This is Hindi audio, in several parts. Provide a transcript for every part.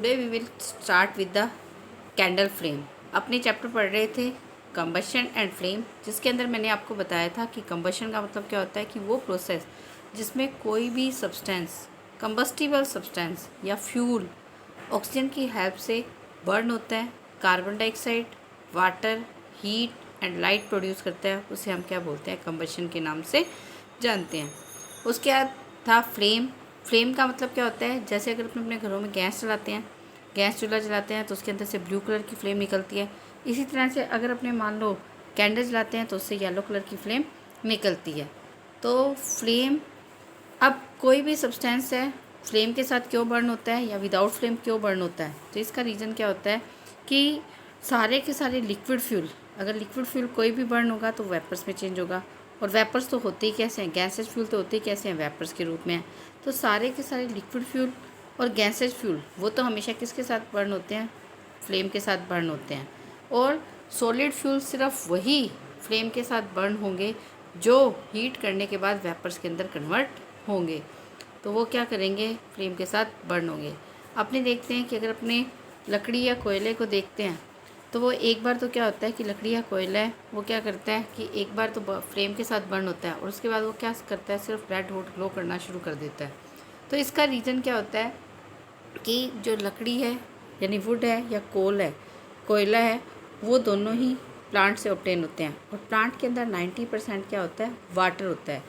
Today we will start with the candle flame. अपने चैप्टर पढ़ रहे थे कंबशन एंड फ्लेम, जिसके अंदर मैंने आपको बताया था कि कंबशन का मतलब क्या होता है कि वो प्रोसेस जिसमें कोई भी सब्सटेंस, कंबस्टिबल सब्सटेंस या फ्यूल ऑक्सीजन की हेल्प से बर्न होता है। Carbon dioxide, water, heat and light produce करता है, उसे हम क्या बोलते हैं, कंबशन के नाम से जानते हैं। उसके बाद था फ्लेम। फ्लेम का मतलब क्या होता है, जैसे अगर अपने घरों में गैस चलाते हैं, गैस चूल्हा जलाते हैं तो उसके अंदर से ब्लू कलर की फ्लेम निकलती है। इसी तरह से अगर अपने मान लो कैंडल जलाते हैं तो उससे येलो कलर की फ्लेम निकलती है। तो फ्लेम, अब कोई भी सब्सटेंस है फ्लेम के साथ क्यों बर्न होता है या विदाउट फ्लेम क्यों बर्न होता है, तो इसका रीज़न क्या होता है कि सारे के सारे लिक्विड फ्यूल, अगर लिक्विड फ्यूल कोई भी बर्न होगा तो वेपर्स में चेंज होगा। और वेपर्स तो होते ही कैसे हैं, गैसेज फ्यूल तो होते ही कैसे हैं, वेपर्स के रूप में हैं। तो सारे के सारे लिक्विड फ्यूल और गैसेज फ्यूल वो तो हमेशा किसके साथ बर्न होते हैं, फ्लेम के साथ बर्न होते हैं। और सॉलिड फ्यूल सिर्फ वही फ्लेम के साथ बर्न होंगे जो हीट करने के बाद वेपर्स के अंदर कन्वर्ट होंगे, तो वो क्या करेंगे, फ्लेम के साथ बर्न होंगे। अपने देखते हैं कि अगर अपने लकड़ी या कोयले को देखते हैं तो वो एक बार तो क्या होता है कि लकड़ी या कोयला है वो क्या करता है कि एक बार तो फ्लेम के साथ बर्न होता है और उसके बाद वो क्या करता है, सिर्फ रेड हॉट ग्लो करना शुरू कर देता है। तो इसका रीज़न क्या होता है कि जो लकड़ी है यानी वुड है या कोल है, कोयला है, वो दोनों ही प्लांट से ऑब्टेन होते हैं। और प्लांट के अंदर 90% क्या होता है, वाटर होता है।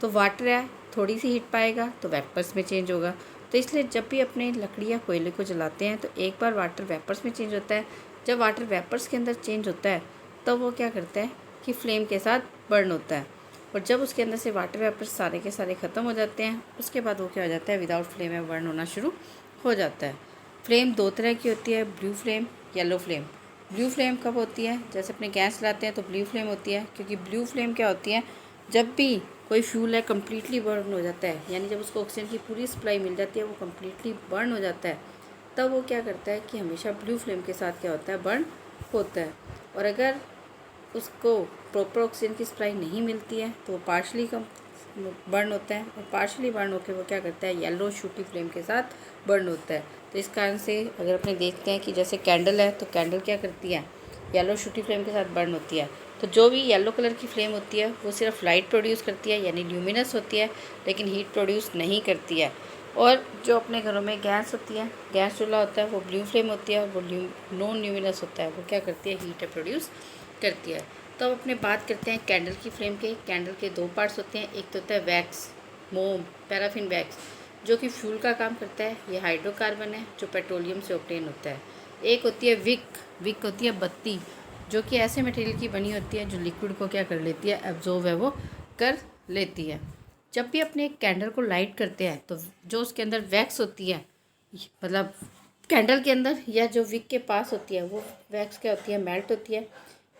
तो वाटर है, थोड़ी सी हीट पाएगा तो वेपर्स में चेंज होगा। तो इसलिए जब भी अपने लकड़ी या कोयले को जलाते हैं तो एक बार वाटर वेपर्स में चेंज होता है। जब वाटर वेपर्स के अंदर चेंज होता है तब वो क्या करता है कि फ्लेम के साथ बर्न होता है। और जब उसके अंदर से वाटर वेपर्स सारे के सारे ख़त्म हो जाते हैं उसके बाद वो क्या हो जाता है, विदाउट फ्लेम में बर्न होना शुरू हो जाता है। फ्लेम दो तरह की होती है, blue flame, yellow flame. Blue flame कब होती है, जैसे अपने गैस लाते हैं तो ब्लू फ्लेम होती है, क्योंकि ब्लू फ्लेम क्या होती है, जब भी कोई फ्यूल है कम्प्लीटली बर्न हो जाता है, यानी जब उसको ऑक्सीजन की पूरी सप्लाई मिल जाती है, वो कम्प्लीटली बर्न हो जाता है, तब वो क्या करता है कि हमेशा ब्लू फ्लेम के साथ क्या होता है, बर्न होता है। और अगर उसको प्रॉपर ऑक्सीजन की सप्लाई नहीं मिलती है तो वो पार्शली कम बर्न होता है, और पार्शली बर्न होकर वो क्या करता है, येलो शूटी फ्लेम के साथ बर्न होता है। तो इस कारण से अगर अपने देखते हैं कि जैसे कैंडल है तो कैंडल क्या करती है, येलो शूटी फ्लेम के साथ बर्न होती है। तो जो भी येलो कलर की फ्लेम होती है वो सिर्फ लाइट प्रोड्यूस करती है, यानी ल्यूमिनस होती है, लेकिन हीट प्रोड्यूस नहीं करती है। और जो अपने घरों में गैस होती है, गैस चूल्हा होता है, वो ब्लू फ्लेम होती है, वो नॉन ल्यूमिनस होता है, वो क्या करती है, हीट प्रोड्यूस करती है। तो अब अपने बात करते हैं कैंडल की फ्लेम के। कैंडल के दो पार्ट्स होते हैं, एक तो होता है वैक्स, मोम, पैराफिन वैक्स, जो कि फ्यूल का काम करता है। ये हाइड्रोकार्बन है जो पेट्रोलियम से ऑब्टेन होता है। एक होती है विक, विक होती है बत्ती, जो कि ऐसे मटेरियल की बनी होती है जो लिक्विड को क्या कर लेती है, एब्जॉर्ब है वो कर लेती है। जब भी अपने एक कैंडल को लाइट करते हैं तो जो उसके अंदर वैक्स होती है, मतलब कैंडल के अंदर या जो विक के पास होती है, वो वैक्स क्या होती है, मेल्ट होती है।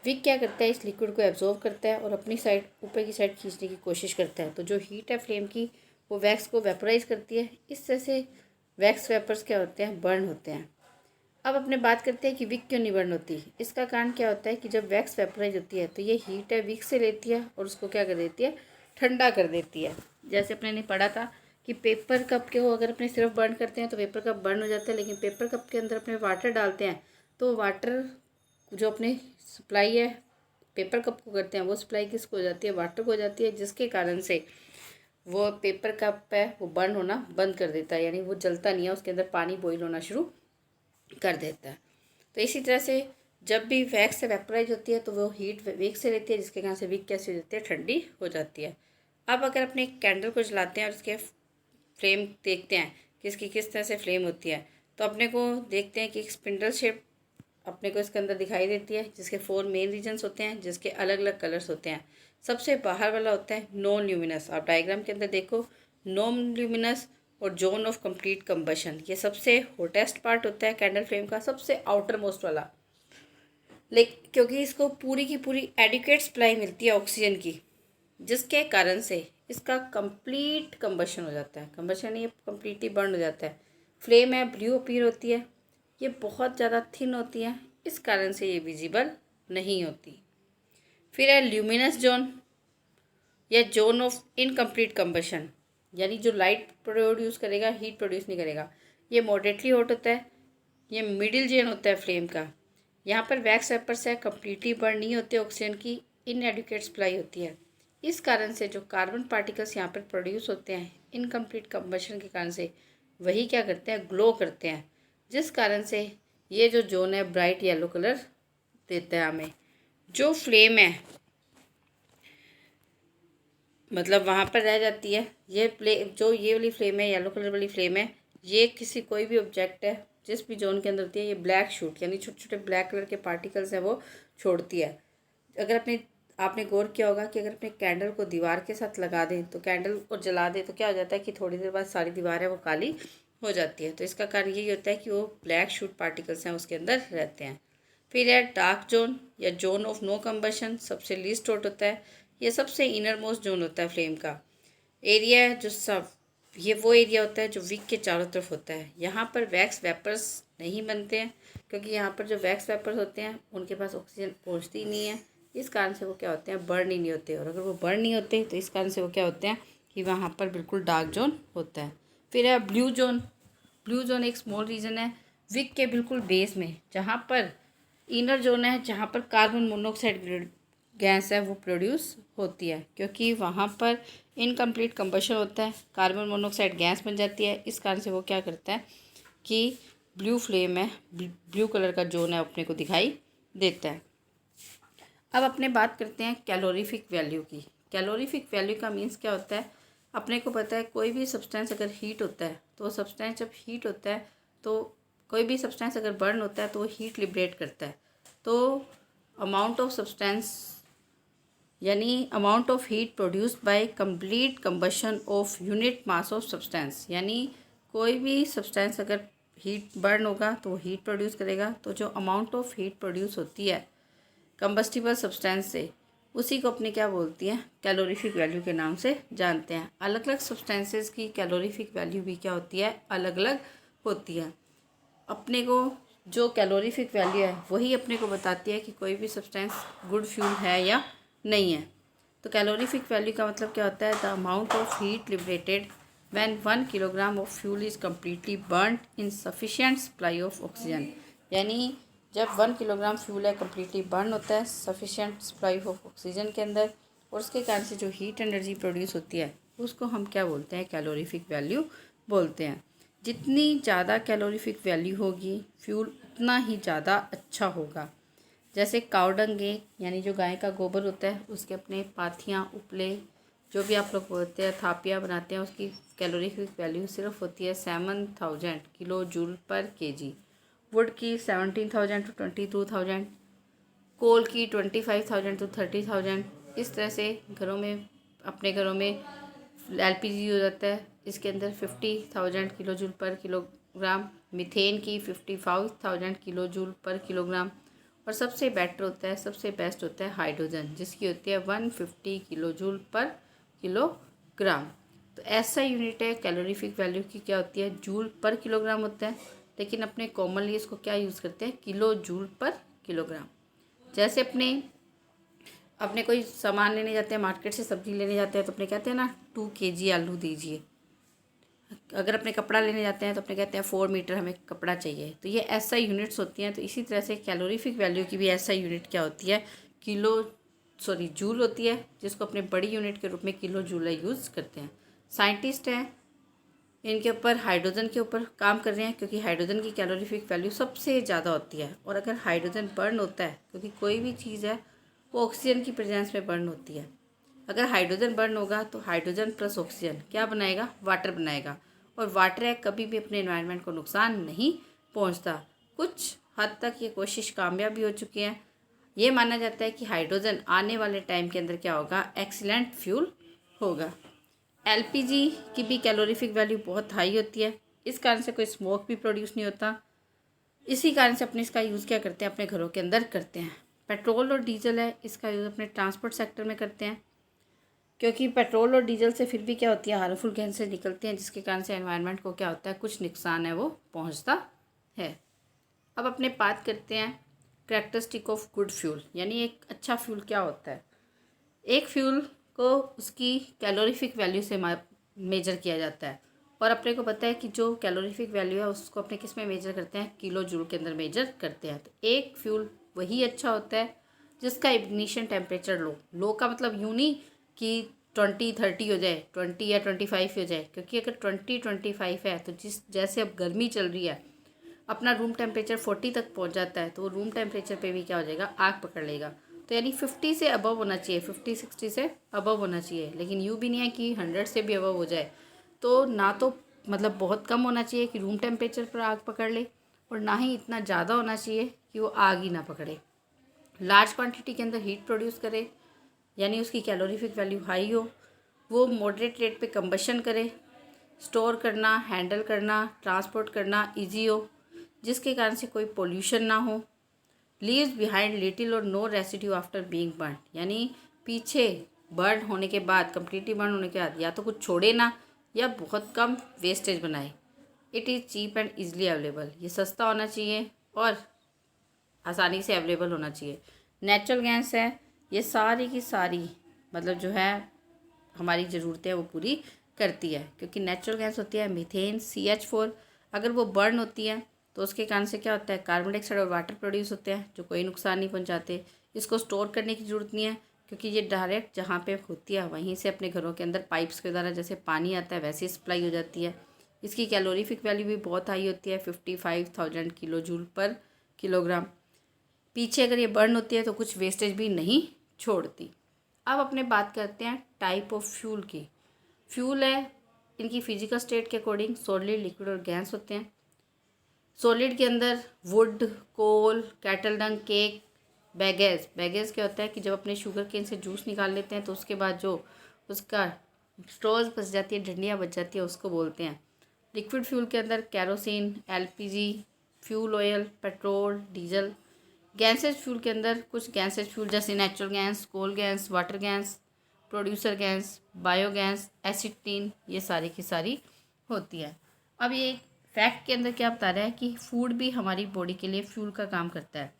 विक क्या करता है, इस लिक्विड को एब्जॉर्ब करता है और अपनी साइड, ऊपर की साइड खींचने की कोशिश करता है। तो जो हीट है फ्लेम की वो वैक्स को वेपराइज करती है। इस तरह से वैक्स वेपर्स क्या होते हैं, बर्न होते हैं। अब अपने बात करते हैं कि विक क्यों नहीं बर्न होती। इसका कारण क्या होता है कि जब वैक्स वेपराइज होती है तो ये हीट है विक से लेती है और उसको क्या कर देती है, ठंडा कर देती है। जैसे अपने ने पढ़ा था कि पेपर कप के हो अगर अपने सिर्फ बर्न करते हैं तो पेपर कप बर्न हो जाता है, लेकिन पेपर कप के अंदर अपने वाटर डालते हैं तो वाटर जो अपने सप्लाई है पेपर कप को करते हैं, वो सप्लाई किसको हो जाती है, वाटर को हो जाती है, जिसके कारण से वो पेपर कप है वो बर्न होना बंद कर देता है, यानी वो जलता नहीं है, उसके अंदर पानी बॉईल होना शुरू कर देता है। तो इसी तरह से जब भी वैक्स से वेपराइज होती है तो वो हीट विक से लेती है, जिसके कारण से विक कैसे हो जाती है, ठंडी हो जाती है। अब अगर अपने कैंडल को जलाते हैं और उसके फ्लेम देखते हैं कि इसकी किस तरह से फ्लेम होती है, तो अपने को देखते हैं कि एक स्पिंडल शेप अपने को इसके अंदर दिखाई देती है, जिसके 4 मेन रीजन्स होते हैं, जिसके अलग अलग कलर्स होते हैं। सबसे बाहर वाला होता है नॉन ल्यूमिनस। आप डायग्राम के अंदर देखो, नॉन ल्यूमिनस और जोन ऑफ कंप्लीट कंबशन, ये सबसे हॉटेस्ट पार्ट होता है कैंडल फ्लेम का, सबसे आउटर मोस्ट वाला। लेकिन क्योंकि इसको पूरी की पूरी एडिक्वेट सप्लाई मिलती है ऑक्सीजन की, जिसके कारण से इसका कंप्लीट कंबशन हो जाता है। कंबशन ये कम्प्लीटली बर्न हो जाता है। फ्लेम है ब्लू अपीयर होती है, ये बहुत ज़्यादा थिन होती है, इस कारण से ये विजिबल नहीं होती। फिर है ल्यूमिनस जोन या जोन ऑफ इनकम्प्लीट कंबशन, यानी जो लाइट प्रोड्यूस करेगा, हीट प्रोड्यूस नहीं करेगा। ये मॉडरेटली हॉट होता है, ये मिडिल चेन होता है फ्लेम का। यहाँ पर वैक्स वेपर्स है कम्प्लीटली बर्न नहीं होते, ऑक्सीजन की इनएडिक्वेट सप्लाई होती है। इस कारण से जो कार्बन पार्टिकल्स यहाँ पर प्रोड्यूस होते हैं इनकम्प्लीट कंबशन के कारण से, वही क्या करते हैं, ग्लो करते हैं, जिस कारण से ये जो जोन है ब्राइट येलो कलर देता है हमें। जो फ्लेम है मतलब वहाँ पर रह जाती है ये जो ये वाली फ्लेम है, येलो कलर वाली फ्लेम है, ये किसी कोई भी ऑब्जेक्ट है जिस भी जोन के अंदर होती है, ये ब्लैक शूट यानी छोटे छोटे ब्लैक कलर के पार्टिकल्स हैं वो छोड़ती है। अगर आपने गौर किया होगा कि अगर अपने कैंडल को दीवार के साथ लगा दें तो कैंडल को जला दें तो क्या हो जाता है कि थोड़ी देर बाद सारी दीवार है वो काली हो जाती है। तो इसका कारण यही होता है कि वो ब्लैक शूट पार्टिकल्स हैं उसके अंदर रहते हैं। फिर है डार्क जोन या जोन ऑफ नो कंबशन, सबसे लीस्ट हॉट होता है। ये सबसे इनर मोस्ट जोन होता है फ्लेम का। एरिया है जो सब ये वो एरिया होता है जो विक के चारों तरफ होता है। यहाँ पर वैक्स वेपर्स नहीं बनते हैं क्योंकि यहाँ पर जो वैक्स वेपर्स होते हैं उनके पास ऑक्सीजन पहुँचती नहीं है। इस कारण से वो क्या होते हैं, बर्न ही नहीं होते। और अगर वो बर्न नहीं होते तो इस कारण से वो क्या होते हैं कि वहाँ पर बिल्कुल डार्क जोन होता है। फिर है ब्लू जोन। ब्लू जोन एक स्मॉल रीजन है विक के बिल्कुल बेस में, जहाँ पर इनर जोन है जहाँ पर कार्बन मोनोऑक्साइड गैस है वो प्रोड्यूस होती है, क्योंकि वहाँ पर इनकम्प्लीट कंबशन होता है, कार्बन मोनोऑक्साइड गैस बन जाती है। इस कारण से वो क्या करता है कि ब्लू फ्लेम है, ब्लू कलर का जोन है अपने को दिखाई देता है। अब अपने बात करते हैं कैलोरीफिक वैल्यू की। कैलोरीफिक वैल्यू का मीन्स क्या होता है, अपने को पता है कोई भी सब्सटेंस अगर हीट होता है तो सब्सटेंस जब हीट होता है तो कोई भी सब्सटेंस अगर बर्न होता है तो वो हीट लिबरेट करता है। तो अमाउंट ऑफ सब्सटेंस यानी amount of heat produced by complete combustion of unit mass of substance, यानी कोई भी सब्सटेंस अगर हीट बर्न होगा तो वो हीट प्रोड्यूस करेगा। तो जो अमाउंट ऑफ हीट प्रोड्यूस होती है कंबस्टिबल सब्सटेंस से, उसी को अपने क्या बोलती हैं, कैलोरीफिक वैल्यू के नाम से जानते हैं। अलग अलग सब्सटेंसेस की कैलोरीफिक वैल्यू भी क्या होती है, अलग अलग होती है। अपने को जो कैलोरीफिक वैल्यू है वही अपने को बताती है कि कोई भी सब्सटेंस गुड फ्यूल है या नहीं है। तो कैलोरीफिक वैल्यू का मतलब क्या होता है, the amount of heat liberated when 1 kilogram of fuel is completely burned in sufficient supply of oxygen. यानी जब 1 किलोग्राम फ्यूल है कम्प्लीटली बर्न होता है सफिशिएंट सप्लाई ऑफ ऑक्सीजन के अंदर, और उसके कारण से जो हीट एनर्जी प्रोड्यूस होती है उसको हम क्या बोलते हैं, कैलोरीफिक वैल्यू बोलते हैं। जितनी ज़्यादा कैलोरीफिक वैल्यू होगी फ्यूल उतना ही ज़्यादा अच्छा होगा। जैसे काउडंगे यानी जो गाय का गोबर होता है उसके अपने पाथियाँ उपले जो भी आप लोग बोलते हैं थापियाँ बनाते हैं, उसकी कैलोरीफिक वैल्यू सिर्फ होती है 7000 किलो जूल पर केजी। वुड की 17,000 to 22,000, कोल की 25,000 to 30,000। इस तरह से घरों में अपने घरों में एलपीजी हो जाता है, इसके अंदर 50,000 किलो जूल पर किलोग्राम। मीथेन की 55,000 किलो जूल पर किलोग्राम। और सबसे बेटर होता है, सबसे बेस्ट होता है हाइड्रोजन, जिसकी होती है 150 किलो जूल पर किलोग्राम। तो ऐसा यूनिट है कैलोरीफिक वैल्यू की क्या होती है, जूल पर किलोग्राम होता है, लेकिन अपने कॉमनली इसको क्या यूज़ करते हैं, किलो जूल पर किलोग्राम। जैसे अपने कोई सामान लेने जाते हैं, मार्केट से सब्ज़ी लेने जाते हैं तो अपने कहते हैं ना 2 kg आलू दीजिए। अगर अपने कपड़ा लेने जाते हैं तो अपने कहते हैं 4 मीटर हमें कपड़ा चाहिए। तो ये ऐसा यूनिट्स होती हैं। तो इसी तरह से कैलोरीफिक वैल्यू की भी ऐसा यूनिट क्या होती है, जूल होती है, जिसको अपने बड़ी यूनिट के रूप में किलो जूल यूज़ करते हैं। साइंटिस्ट हैं इनके ऊपर हाइड्रोजन के ऊपर काम कर रहे हैं, क्योंकि हाइड्रोजन की कैलोरीफिक वैल्यू सबसे ज़्यादा होती है। और अगर हाइड्रोजन बर्न होता है, क्योंकि कोई भी चीज़ है वो ऑक्सीजन की प्रेजेंस में बर्न होती है, अगर हाइड्रोजन बर्न होगा तो हाइड्रोजन प्लस ऑक्सीजन क्या बनाएगा, वाटर बनाएगा। और वाटर है कभी भी अपने एनवायरनमेंट को नुकसान नहीं पहुंचता। कुछ हद तक ये कोशिश कामयाब भी हो चुकी है। ये माना जाता है कि हाइड्रोजन आने वाले टाइम के अंदर क्या होगा, एक्सीलेंट फ्यूल होगा। एलपीजी की भी कैलोरीफिक वैल्यू बहुत हाई होती है, इस कारण से कोई स्मोक भी प्रोड्यूस नहीं होता। इसी कारण से अपने इसका यूज़ क्या करते हैं, अपने घरों के अंदर करते हैं। पेट्रोल और डीजल है, इसका यूज़ अपने ट्रांसपोर्ट सेक्टर में करते हैं, क्योंकि पेट्रोल और डीजल से फिर भी क्या होती है, हार्मफुल गैस से निकलते हैं, जिसके कारण से एनवायरनमेंट को क्या होता है, कुछ नुकसान है वो पहुंचता है। अब अपने बात करते हैं कैरेक्टरिस्टिक ऑफ गुड फ्यूल, यानी एक अच्छा फ्यूल क्या होता है। एक फ्यूल को उसकी कैलोरीफिक वैल्यू से मेजर किया जाता है। और अपने को पता है कि जो कैलोरीफिक वैल्यू है उसको अपने किस में मेजर करते हैं, किलो जूल के अंदर मेजर करते हैं। तो एक फ्यूल वही अच्छा होता है जिसका इग्निशन टेम्परेचर लो का मतलब यूँ नहीं कि 20-30 हो जाए, 20 या 25 हो जाए, क्योंकि अगर 20-25 है तो जैसे अब गर्मी चल रही है, अपना रूम टेम्परेचर 40 तक पहुंच जाता है, तो वो रूम टेम्परेचर पे भी क्या हो जाएगा, आग पकड़ लेगा। तो यानी 50 से अबव होना चाहिए, 50-60 से अबव होना चाहिए, लेकिन यूँ भी नहीं है कि 100 से भी अबव हो जाए। तो ना तो मतलब बहुत कम होना चाहिए कि रूम टेम्परेचर पर आग पकड़ ले, और ना ही इतना ज़्यादा होना चाहिए कि वो आग ही ना पकड़े। लार्ज क्वांटिटी के अंदर हीट प्रोड्यूस करे, यानी उसकी कैलोरीफिक वैल्यू हाई हो, वो मॉडरेट रेट पे कंबशन करे, स्टोर करना, हैंडल करना, ट्रांसपोर्ट करना इजी हो, जिसके कारण से कोई पोल्यूशन ना हो, leaves behind little or no residue after being burn, यानी पीछे बर्न होने के बाद, कम्प्लीटली बर्न होने के बाद या तो कुछ छोड़े ना या बहुत कम वेस्टेज बनाए। It is cheap and easily available, ये सस्ता होना चाहिए और आसानी से अवेलेबल होना चाहिए। नेचुरल गैस है, ये सारी की सारी मतलब जो है हमारी ज़रूरतें वो पूरी करती है, क्योंकि नेचुरल गैस होती है मीथेन CH4। अगर वो बर्न होती है तो उसके कारण से क्या होता है, कार्बन डाइऑक्साइड और वाटर प्रोड्यूस होते हैं जो कोई नुकसान नहीं पहुंचाते। इसको स्टोर करने की ज़रूरत नहीं है, क्योंकि ये डायरेक्ट जहाँ पे होती है वहीं से अपने घरों के अंदर पाइप्स के द्वारा जैसे पानी आता है वैसे सप्लाई हो जाती है। इसकी कैलोरीफिक वैल्यू भी बहुत हाई होती है, 55,000 किलो जूल पर किलोग्राम। पीछे अगर ये बर्न होती है तो कुछ वेस्टेज भी नहीं छोड़ती। अब अपने बात करते हैं टाइप ऑफ फ्यूल की। फ्यूल है, इनकी फिजिकल स्टेट के अकॉर्डिंग सॉलिड, लिक्विड और गैस होते हैं। सॉलिड के अंदर wood, coal, cattle dung, cake, bagasse. Bagasse क्या होता है कि जब अपने शुगर केन से जूस निकाल लेते हैं तो उसके बाद जो उसका स्ट्रॉज बच जाती है, डंडियाँ बच जाती है, उसको बोलते हैं। लिक्विड फ्यूल के अंदर kerosene, LPG, fuel oil, petrol, diesel. Gases fuel के अंदर कुछ गैसेज फ्यूल जैसे natural gas, coal gas, water gas, producer gas, biogas, एसिटिन, ये सारी की सारी होती है। अब ये फैक्ट के अंदर क्या बता रहा है कि फूड भी हमारी बॉडी के लिए फ्यूल का काम करता है।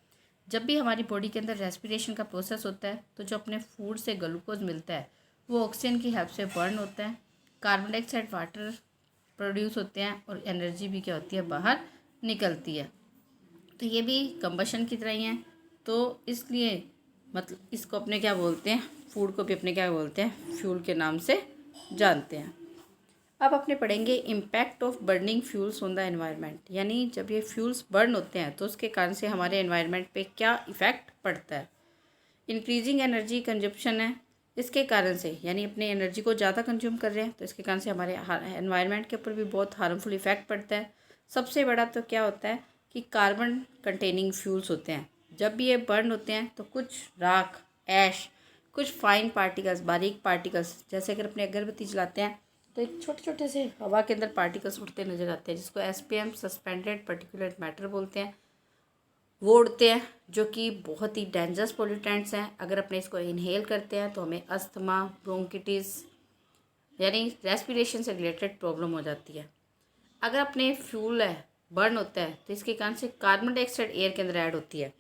जब भी हमारी बॉडी के अंदर रेस्पिरेशन का प्रोसेस होता है तो जो अपने फूड से ग्लूकोज मिलता है वो ऑक्सीजन की हेल्प से बर्न होता है, कार्बन डाइऑक्साइड, वाटर प्रोड्यूस होते हैं और एनर्जी भी क्या होती है, बाहर निकलती है। तो ये भी कंबशन की तरह ही है। तो इसलिए मतलब इसको अपने क्या बोलते हैं, फूड को भी अपने क्या बोलते हैं, फ्यूल के नाम से जानते हैं। अब अपने पढ़ेंगे impact of burning fuels on the environment, यानी जब ये फ्यूल्स बर्न होते हैं तो उसके कारण से हमारे एनवायरनमेंट पे क्या इफ़ेक्ट पड़ता है। इंक्रीजिंग एनर्जी कंजप्शन है, इसके कारण से यानी अपने एनर्जी को ज़्यादा कंज्यूम कर रहे हैं तो इसके कारण से हमारे एनवायरनमेंट के ऊपर भी बहुत हार्मफुल इफ़ेक्ट पड़ता है। सबसे बड़ा तो क्या होता है कि कार्बन कंटेनिंग फ्यूल्स होते हैं, जब भी ये बर्न होते हैं तो कुछ राख, ऐश, कुछ फाइन पार्टिकल्स, बारीक पार्टिकल्स, जैसे अगर अपने अगरबत्ती जलाते हैं तो एक छोटे छोटे से हवा के अंदर पार्टिकल्स उड़ते नजर आते हैं, जिसको SPM सस्पेंडेड पार्टिकुलेट मैटर बोलते हैं। वो उड़ते हैं जो कि बहुत ही डेंजरस पोल्यूटेंट्स हैं। अगर अपने इसको इनहेल करते हैं तो हमें अस्थमा, ब्रोंकिटिस यानी रेस्पिरेशन से रिलेटेड प्रॉब्लम हो जाती है। अगर अपने फ्यूल है बर्न होता है तो इसके कारण से कार्बन डाइऑक्साइड एयर के अंदर ऐड होती है,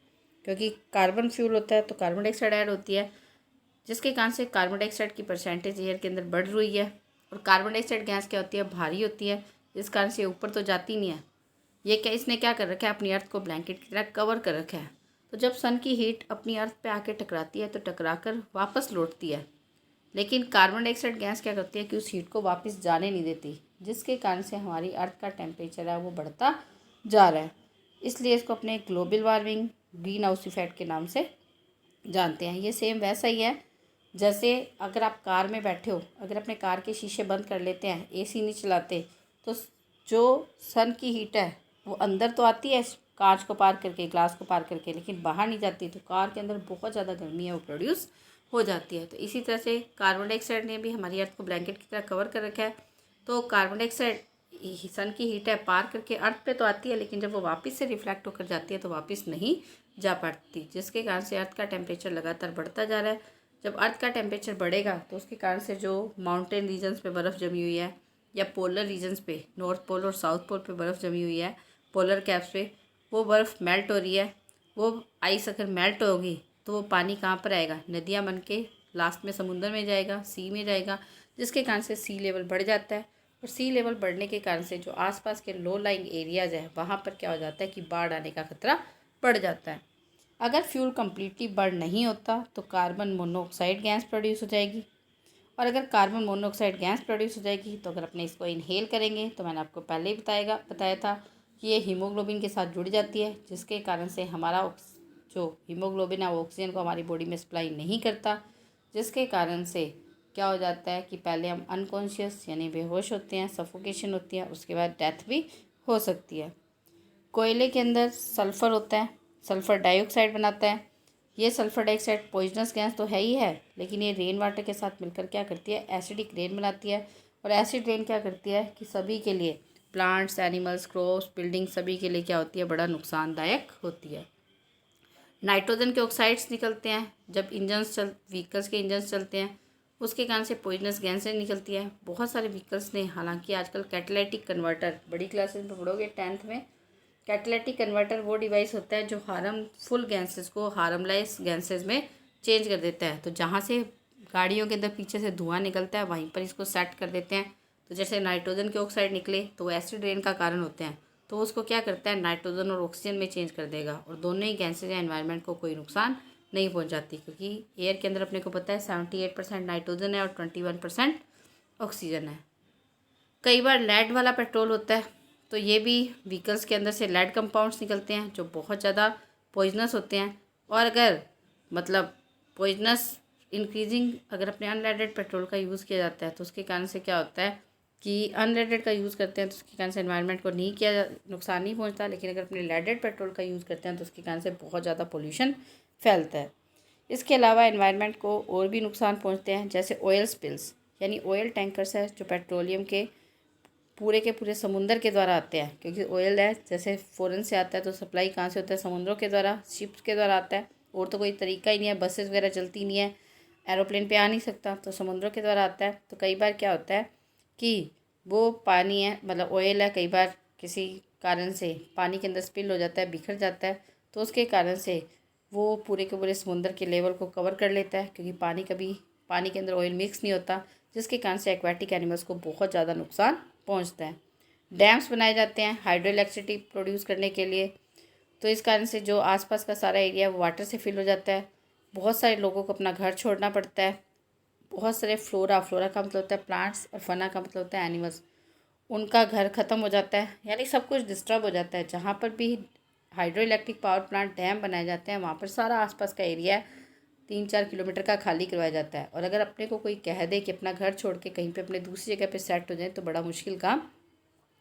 क्योंकि कार्बन फ्यूल होता है तो कार्बन डाइऑक्साइड ऐड होती है, जिसके कारण से कार्बन डाइऑक्साइड की परसेंटेज एयर के अंदर बढ़ रही है। और कार्बन डाइऑक्साइड गैस क्या होती है, भारी होती है, जिस कारण से ऊपर तो जाती नहीं है। ये क्या, इसने क्या कर रखा है, अपनी अर्थ को ब्लैंकेट की तरह कवर कर रखा है। तो जब सन की हीट अपनी अर्थ पे आके टकराती है तो टकराकर वापस लौटती है, लेकिन कार्बन डाइऑक्साइड गैस क्या करती है कि उस हीट को वापस जाने नहीं देती, जिसके कारण से हमारी अर्थ का टेम्परेचर है वो बढ़ता जा रहा है। इसलिए इसको अपने global warming, green house effect के नाम से जानते हैं। ये सेम वैसा ही है जैसे अगर आप कार में बैठे हो, अगर अपने कार के शीशे बंद कर लेते हैं, AC नहीं चलाते, तो जो सन की हीट है वो अंदर तो आती है कांच को पार करके, ग्लास को पार करके, लेकिन बाहर नहीं जाती। तो कार के अंदर बहुत ज़्यादा गर्मी है वो प्रोड्यूस हो जाती है। तो इसी तरह से कार्बन डाइऑक्साइड ने भी हमारी अर्थ को ब्लैंकेट की तरह कवर कर रखा है। तो कार्बन डाइऑक्साइड सन की हीट है पार करके अर्थ पे तो आती है, लेकिन जब वो वापस से रिफ्लेक्ट होकर जाती है तो वापस नहीं जा पाती, जिसके कारण से अर्थ का टेम्परेचर लगातार बढ़ता जा रहा है। जब अर्थ का टेम्परेचर बढ़ेगा तो उसके कारण से जो माउंटेन रीजन्स पे बर्फ़ जमी हुई है, या पोलर रीजन्स पे, नॉर्थ पोल और साउथ पोल पे बर्फ़ जमी हुई है, पोलर कैप्स पे, वो बर्फ़ मेल्ट हो रही है। वो आइस अगर मेल्ट होगी तो वो पानी कहाँ पर आएगा, नदियाँ बन के लास्ट में समुद्र में जाएगा, सी में जाएगा, जिसके कारण से सी लेवल बढ़ जाता है। और सी लेवल बढ़ने के कारण से जो आसपास के लो लाइंग एरियाज़ है वहाँ पर क्या हो जाता है कि बाढ़ आने का खतरा बढ़ जाता है। अगर फ्यूल कम्प्लीटली बर्न नहीं होता तो कार्बन मोनोऑक्साइड गैस प्रोड्यूस हो जाएगी, और अगर कार्बन मोनोऑक्साइड गैस प्रोड्यूस हो जाएगी तो अगर अपने इसको इनहेल करेंगे तो मैंने आपको पहले ही बताया था कि ये हीमोग्लोबिन के साथ जुड़ जाती है, जिसके कारण से हमारा जो हीमोग्लोबिन है वो ऑक्सीजन को हमारी बॉडी में सप्लाई नहीं करता, जिसके कारण से क्या हो जाता है कि पहले हम अनकॉन्शियस यानी बेहोश होते हैं, सफोकेशन होती है, उसके बाद डेथ भी हो सकती है। कोयले के अंदर सल्फ़र होता है, सल्फ़र डाइऑक्साइड बनाता है। ये सल्फ़र डाइऑक्साइड पॉइजनस गैस तो है ही है, लेकिन ये रेन वाटर के साथ मिलकर क्या करती है, एसिडिक रेन बनाती है। और एसिड रेन क्या करती है कि सभी के लिए, प्लांट्स, एनिमल्स, क्रॉप्स, बिल्डिंग, सभी के लिए क्या होती है, बड़ा नुकसानदायक होती है। नाइट्रोजन के ऑक्साइड्स निकलते हैं जब व्हीकल्स के इंजन्स चलते हैं, उसके कारण से पॉइजनस गैसें निकलती है। बहुत सारे व्हीकल्स ने, हालांकि आजकल कैटालिटिक कन्वर्टर, बड़ी क्लासेस में पढ़ोगे 10th में, कैटालिटिक कन्वर्टर वो डिवाइस होता है जो हार्मफुल गैसेस को हार्मलेस गैसेस में चेंज कर देता है। तो जहाँ से गाड़ियों के अंदर पीछे से धुआं निकलता है वहीं पर इसको सेट कर देते हैं। तो जैसे नाइट्रोजन के ऑक्साइड निकले तो एसिड रेन का कारण होते हैं, तो उसको क्या करता है, नाइट्रोजन और ऑक्सीजन में चेंज कर देगा, और दोनों ही गैसेज या एनवायरनमेंट को कोई नुकसान नहीं पहुंचाती, क्योंकि एयर के अंदर अपने को पता है 78% नाइट्रोजन है और 21% ऑक्सीजन है। कई बार लेड वाला पेट्रोल होता है, तो ये भी व्हीकल्स के अंदर से लेड कंपाउंड्स निकलते हैं जो बहुत ज़्यादा पॉइजनस होते हैं। और अगर पॉइजनस इंक्रीजिंग अगर अपने अनलेडेड पेट्रोल का यूज़ किया जाता है तो उसके कारण से क्या होता है कि अनलेडेड का यूज़ करते हैं तो उसके कारण से एनवायरनमेंट को नुकसान नहीं पहुंचता, लेकिन अगर अपने लेडेड पेट्रोल का यूज़ करते हैं तो उसके कारण से बहुत ज़्यादा पोल्यूशन फैलता है। इसके अलावा एनवायरनमेंट को और भी नुकसान पहुंचते हैं, जैसे ऑयल स्पिल्स, यानी ऑयल टैंकर्स है जो पेट्रोलियम के पूरे समुंदर के द्वारा आते हैं, क्योंकि ऑयल है जैसे फ़ॉरेन से आता है तो सप्लाई कहाँ से होता है, समुद्रों के द्वारा, शिप्स के द्वारा आता है। और तो कोई तरीका ही नहीं है, बसेस वगैरह चलती नहीं है, एरोप्लेन पे आ नहीं सकता, तो समुद्रों के द्वारा आता है। तो कई बार क्या होता है कि वो पानी है, ऑयल है, कई बार किसी कारण से पानी के अंदर स्पिल हो जाता है, बिखर जाता है, तो उसके कारण से वो पूरे के पूरे समुंदर के लेवल को कवर कर लेता है, क्योंकि पानी के अंदर ऑयल मिक्स नहीं होता, जिसके कारण से एक्वाटिक एनिमल्स को बहुत ज़्यादा नुकसान पहुंचता है। डैम्स बनाए जाते हैं हाइड्रो इलेक्ट्रिसिटी प्रोड्यूस करने के लिए, तो इस कारण से जो आसपास का सारा एरिया वो वाटर से फिल हो जाता है। बहुत सारे लोगों को अपना घर छोड़ना पड़ता है। बहुत सारे फ्लोरा का मतलब होता है प्लांट्स, और फना का मतलब होता है एनिमल्स, उनका घर ख़त्म हो जाता है, यानी सब कुछ डिस्टर्ब हो जाता है। जहाँ पर भी hydro electric power plant dam बनाए जाते हैं वहाँ पर सारा आसपास का एरिया 3-4 किलोमीटर का खाली करवाया जाता है। और अगर अपने को कोई कह दे कि अपना घर छोड़ के कहीं पे अपने दूसरी जगह पे सेट हो जाए तो बड़ा मुश्किल काम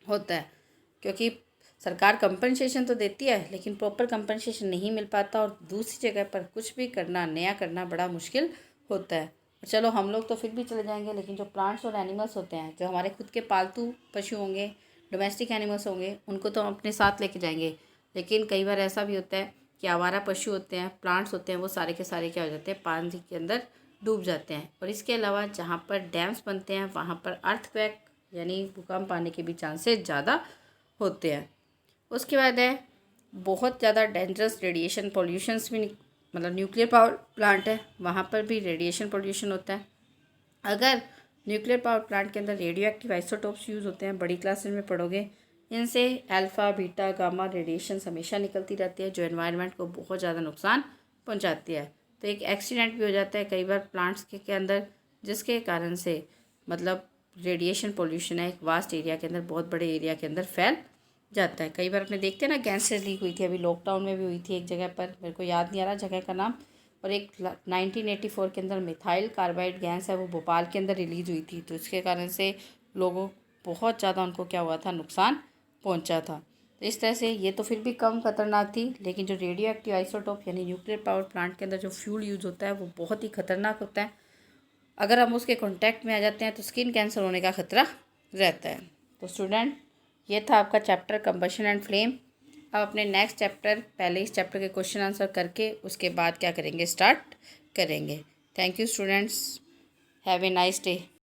होता है, क्योंकि सरकार कंपनसेशन तो देती है लेकिन प्रॉपर कंपनसेशन नहीं मिल पाता, और दूसरी जगह पर कुछ भी करना, नया करना बड़ा मुश्किल होता है। चलो हम लोग तो फिर भी चले जाएंगे, लेकिन जो प्लांट्स और एनिमल्स होते हैं, जो हमारे खुद के पालतू पशु होंगे, डोमेस्टिक एनिमल्स होंगे, उनको तो हम अपने साथ लेके जाएंगे। लेकिन कई बार ऐसा भी होता है कि आवारा पशु होते हैं, प्लांट्स होते हैं, वो सारे के सारे क्या हो जाते हैं, पानी के अंदर डूब जाते हैं। और इसके अलावा जहाँ पर डैम्स बनते हैं वहाँ पर अर्थक्वेक यानी भूकंप आने के भी चांसेस ज़्यादा होते हैं। उसके बाद है बहुत ज़्यादा डेंजरस रेडिएशन पॉल्यूशंस भी, न्यूक्लियर पावर प्लांट है वहाँ पर भी रेडिएशन पॉल्यूशन होता है। अगर न्यूक्लियर पावर प्लांट के अंदर रेडियो एक्टिव आइसोटोप्स यूज़ होते हैं, बड़ी क्लासेस में पढ़ोगे, इनसे अल्फ़ा, बीटा, गामा रेडिएशन हमेशा निकलती रहती है जो एनवायरनमेंट को बहुत ज़्यादा नुकसान पहुंचाती है। तो एक एक्सीडेंट भी हो जाता है कई बार प्लांट्स के अंदर, जिसके कारण से रेडिएशन पोल्यूशन है एक वास्ट एरिया के अंदर, बहुत बड़े एरिया के अंदर फैल जाता है। कई बार अपने देखते हैं ना, गैसेज लीक हुई थी, अभी लॉकडाउन में भी हुई थी एक जगह पर, मेरे को याद नहीं आ रहा जगह का नाम, और एक 1984 के अंदर मिथाइल कार्बाइड गैस है वो भोपाल के अंदर रिलीज़ हुई थी। तो इसके कारण से लोगों बहुत ज़्यादा उनको क्या हुआ था, नुकसान पहुंचा था। तो इस तरह से ये तो फिर भी कम खतरनाक थी, लेकिन जो रेडियो एक्टिव आइसोटोप यानी न्यूक्लियर पावर प्लांट के अंदर जो फ्यूल यूज़ होता है वो बहुत ही खतरनाक होता है। अगर हम उसके कांटेक्ट में आ जाते हैं तो स्किन कैंसर होने का खतरा रहता है। तो स्टूडेंट, ये था आपका चैप्टर कंबशन एंड फ्लेम। अब अपने नेक्स्ट चैप्टर, पहले इस चैप्टर के क्वेश्चन आंसर करके उसके बाद क्या करेंगे, स्टार्ट करेंगे। Thank you students, have a nice day.